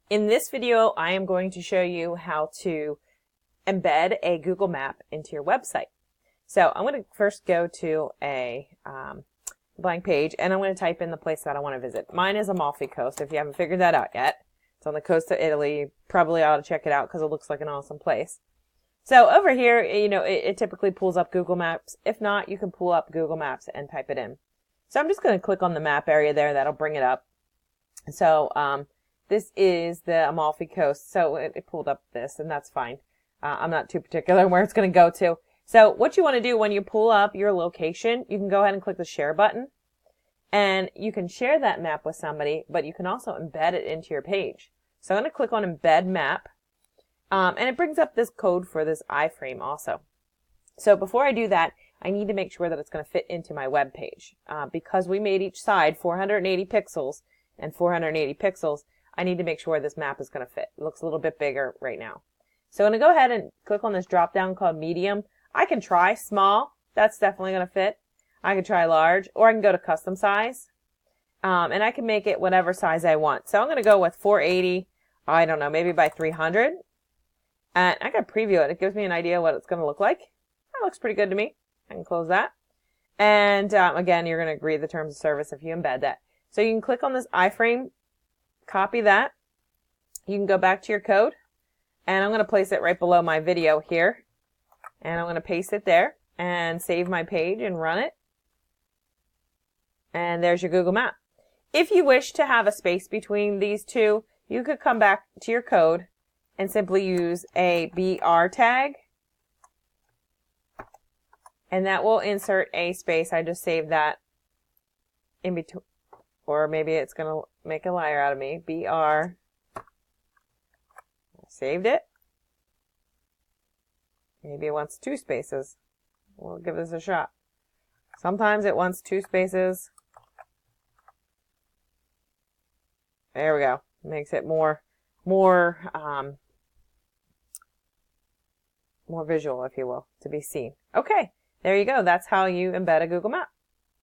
In this video, I am going to show you how to embed a Google Map into your website. So I'm going to first go to a blank page and I'm going to type in the place that I want to visit. Mine is Amalfi Coast, if you haven't figured that out yet. It's on the coast of Italy. You probably ought to check it out because it looks like an awesome place. So over here, it typically pulls up Google Maps. If not, you can pull up Google Maps and type it in. So I'm just going to click on the map area there. That'll bring it up. So this is the Amalfi Coast. So it pulled up this, and that's fine. I'm not too particular where it's going to go to. So what you want to do when you pull up your location, you can go ahead and click the share button. And you can share that map with somebody, but you can also embed it into your page. So I'm going to click on Embed Map. And it brings up this code for this iframe also. So before I do that, I need to make sure that it's going to fit into my web page. Because we made each side 480 pixels and 480 pixels, I need to make sure this map is going to fit. It looks a little bit bigger right now. So I'm going to go ahead and click on this drop down called medium. I can try small. That's definitely going to fit. I can try large, or I can go to custom size. And I can make it whatever size I want. So I'm going to go with 480, I don't know, maybe by 300. And I can preview it. It gives me an idea what it's going to look like. That looks pretty good to me. I can close that. And again, you're going to agree the terms of service if you embed that. So you can click on this iframe, copy that. You can go back to your code. And I'm going to place it right below my video here. And I'm going to paste it there and save my page and run it. And there's your Google Map. If you wish to have a space between these two, you could come back to your code and simply use a BR tag. And that will insert a space. I just saved that in between. Or maybe it's going to make a liar out of me. BR. Saved it. Maybe it wants 2 spaces. We'll give this a shot. Sometimes it wants 2 spaces. There we go. Makes it more visual, if you will, to be seen. Okay, there you go. That's how you embed a Google Map.